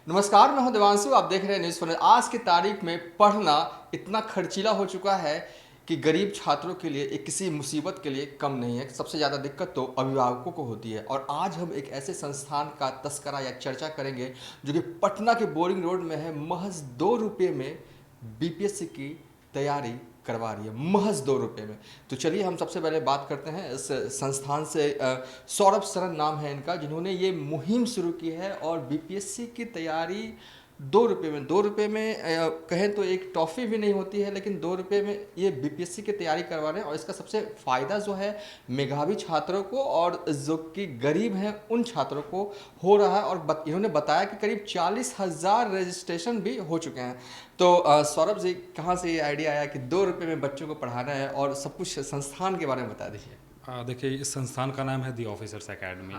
नमस्कार, मैं हूं देवांशु। आप देख रहे हैं न्यूज़ फॉर। आज की तारीख में पढ़ना इतना खर्चीला हो चुका है कि गरीब छात्रों के लिए एक किसी मुसीबत के लिए कम नहीं है। सबसे ज़्यादा दिक्कत तो अभिभावकों को होती है। और आज हम एक ऐसे संस्थान का तस्करा या चर्चा करेंगे जो कि पटना के बोरिंग रोड में है। महज 2 रुपये में बीपीएससी की तैयारी करवा रही है, महज 2 रुपये में। तो चलिए हम सबसे पहले बात करते हैं इस संस्थान से। सौरभ सरन नाम है इनका, जिन्होंने ये मुहिम शुरू की है और बीपीएससी की तैयारी 2 रुपये में, 2 रुपये में कहें तो एक टॉफ़ी भी नहीं होती है, लेकिन 2 रुपये में ये बीपीएससी की तैयारी करवा रहे हैं। और इसका सबसे फ़ायदा जो है मेधावी छात्रों को और जो कि गरीब हैं उन छात्रों को हो रहा है। और इन्होंने बताया कि करीब 40,000 रजिस्ट्रेशन भी हो चुके हैं। तो सौरभ जी, कहाँ से ये आइडिया आया कि 2 रुपये में बच्चों को पढ़ाना है, और सब कुछ संस्थान के बारे में बता दीजिए। देखिए, इस संस्थान का नाम है दी ऑफिसर्स एकेडमी।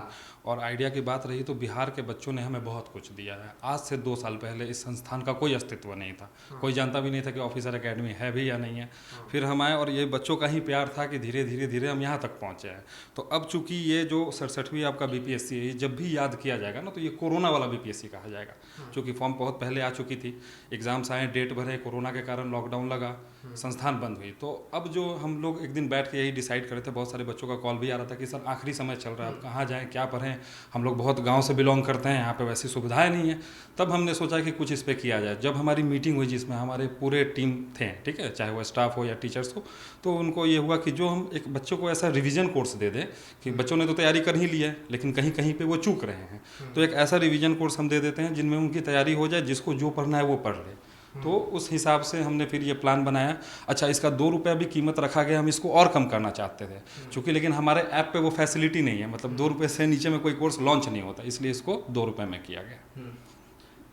और आइडिया की बात रही तो बिहार के बच्चों ने हमें बहुत कुछ दिया है। आज से 2 साल पहले इस संस्थान का कोई अस्तित्व नहीं था। कोई जानता भी नहीं था कि ऑफिसर एकेडमी है भी या नहीं है। फिर हम आए और ये बच्चों का ही प्यार था कि धीरे धीरे धीरे हम यहाँ तक पहुँचे हैं। तो अब चूंकि ये जो 67वीं आपका बीपीएससी है, जब भी याद किया जाएगा ना तो ये कोरोना वाला बीपीएससी कहा जाएगा। चूँकि फॉर्म बहुत पहले आ चुकी थी, एग्ज़ाम्स आए, डेट भरे, कोरोना के कारण लॉकडाउन लगा, संस्थान बंद हुई। तो अब जो हम लोग एक दिन बैठ के यही डिसाइड करे थे, बहुत सारे बच्चों का कॉल भी आ रहा था कि सर आखिरी समय चल रहा है, अब कहाँ जाएं, क्या पढ़ें। हम लोग बहुत गांव से बिलोंग करते हैं, यहाँ पे वैसी सुविधाएं नहीं है। तब हमने सोचा कि कुछ इस पे किया जाए। जब हमारी मीटिंग हुई जिसमें हमारे पूरे टीम थे, ठीक है, चाहे वो स्टाफ हो या टीचर्स हो, तो उनको ये हुआ कि जो हम एक बच्चों को ऐसा रिवीजन कोर्स दे दें कि बच्चों ने तो तैयारी कर ही ली है लेकिन कहीं कहीं पे वो चूक रहे हैं। तो एक ऐसा रिवीजन कोर्स हम दे देते हैं जिनमें उनकी तैयारी हो जाए, जिसको जो पढ़ना है वो पढ़ ले। तो उस हिसाब से हमने फिर ये प्लान बनाया। अच्छा, इसका 2 रुपया भी कीमत रखा गया, हम इसको और कम करना चाहते थे चूँकि, लेकिन हमारे ऐप पे वो फैसिलिटी नहीं है, मतलब 2 रुपये से नीचे में कोई कोर्स लॉन्च नहीं होता, इसलिए इसको 2 रुपये में किया गया।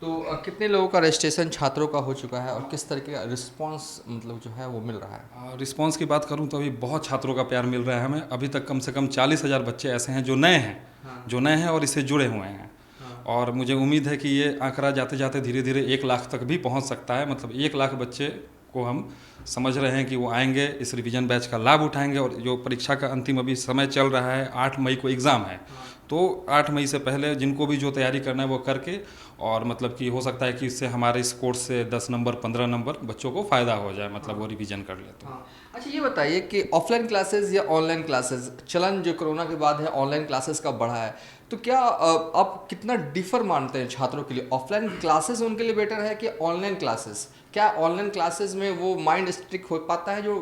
तो कितने लोगों का रजिस्ट्रेशन छात्रों का हो चुका है और किस तरीके का रिस्पांस मतलब जो है वो मिल रहा है? रिस्पांस की बात करूं तो अभी बहुत छात्रों का प्यार मिल रहा है हमें। अभी तक कम से कम 40,000 बच्चे ऐसे हैं जो नए हैं, जो नए हैं और इससे जुड़े हुए हैं। और मुझे उम्मीद है कि ये आंकड़ा जाते जाते धीरे धीरे 1 लाख तक भी पहुंच सकता है। मतलब 1 लाख बच्चे को हम समझ रहे हैं कि वो आएंगे, इस रिवीजन बैच का लाभ उठाएंगे। और जो परीक्षा का अंतिम अभी समय चल रहा है, 8 मई को एग्ज़ाम है, तो 8 मई से पहले जिनको भी जो तैयारी करना है वो करके, और मतलब कि हो सकता है कि इससे हमारे इस कोर्स से 10 नंबर 15 नंबर बच्चों को फ़ायदा हो जाए, मतलब वो रिवीजन कर ले तो। अच्छा, ये बताइए कि ऑफलाइन क्लासेस या ऑनलाइन क्लासेस, चलन जो कोरोना के बाद है ऑनलाइन क्लासेस का बढ़ा है, तो क्या आप कितना डिफर मानते हैं छात्रों के लिए? ऑफलाइन क्लासेस उनके लिए बेटर है कि ऑनलाइन क्लासेस? क्या ऑनलाइन क्लासेस में वो माइंड स्ट्रिक हो पाता है जो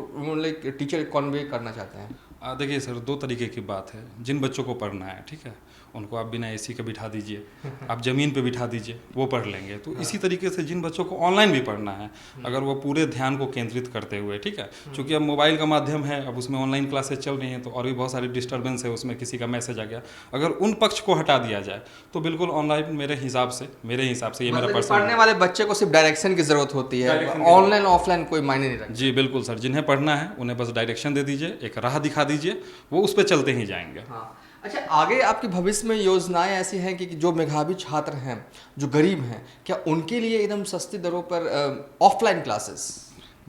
टीचर कन्वे करना चाहते हैं? देखिए सर, 2 तरीके की बात है। जिन बच्चों को पढ़ना है, ठीक है, उनको आप बिना एसी के बिठा दीजिए, आप ज़मीन पे बिठा दीजिए, वो पढ़ लेंगे। तो इसी तरीके से जिन बच्चों को ऑनलाइन भी पढ़ना है, अगर वो पूरे ध्यान को केंद्रित करते हुए, ठीक है, क्योंकि अब मोबाइल का माध्यम है, अब उसमें ऑनलाइन क्लासेस चल रही हैं तो और भी बहुत सारी डिस्टर्बेंस है उसमें, किसी का मैसेज आ गया, अगर उन पक्ष को हटा दिया जाए तो बिल्कुल ऑनलाइन मेरे हिसाब से ये मेरा पर्सनल। पढ़ने वाले बच्चे को सिर्फ डायरेक्शन की जरूरत होती है, ऑनलाइन ऑफलाइन कोई मायने नहीं रखता। जी बिल्कुल सर, जिन्हें पढ़ना है उन्हें बस डायरेक्शन दे दीजिए, एक राह दिखा दीजिए, वो उस पर चलते ही जाएंगे। अच्छा, आगे आपकी भविष्य में योजनाएं ऐसी हैं कि जो मेधावी छात्र हैं, जो गरीब हैं, क्या उनके लिए एकदम सस्ती दरों पर ऑफलाइन क्लासेस?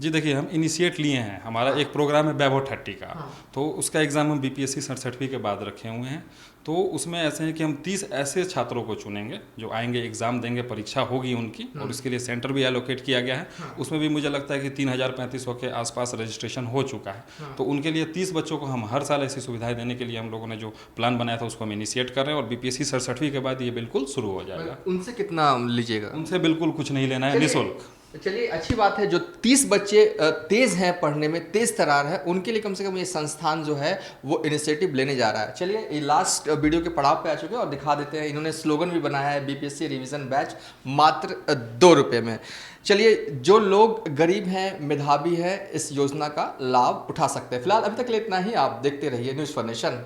जी देखिए, हम इनिशिएट लिए हैं, हमारा एक प्रोग्राम है वैभव 30 का। तो उसका एग्ज़ाम हम बीपीएससी 67वीं के बाद रखे हुए हैं। तो उसमें ऐसे हैं कि हम 30 ऐसे छात्रों को चुनेंगे जो आएंगे, एग्ज़ाम देंगे, परीक्षा होगी उनकी, और उसके लिए सेंटर भी एलोकेट किया गया है। उसमें भी मुझे लगता है कि 3,3500 के आसपास रजिस्ट्रेशन हो चुका है। तो उनके लिए 30 बच्चों को हम हर साल ऐसी सुविधाएं देने के लिए हम लोगों ने जो प्लान बनाया था उसको हम इनिशिएट कर रहे हैं। और बीपीएससी 67वीं के बाद ये बिल्कुल शुरू हो जाएगा। उनसे कितना लीजिएगा? उनसे बिल्कुल कुछ नहीं लेना है, निःशुल्क। चलिए, अच्छी बात है। जो 30 बच्चे तेज हैं पढ़ने में, तेज तरार है, उनके लिए कम से कम ये संस्थान जो है वो इनिशिएटिव लेने जा रहा है। चलिए, ये लास्ट वीडियो के पड़ाव पे आ चुके हैं और दिखा देते हैं। इन्होंने स्लोगन भी बनाया है, बीपीएससी रिवीजन बैच मात्र 2 रुपये में। चलिए, जो लोग गरीब हैं, मेधावी हैं, इस योजना का लाभ उठा सकते हैं। फिलहाल अभी तक के लिए इतना ही। आप देखते रहिए न्यूज़ फॉर नेशन।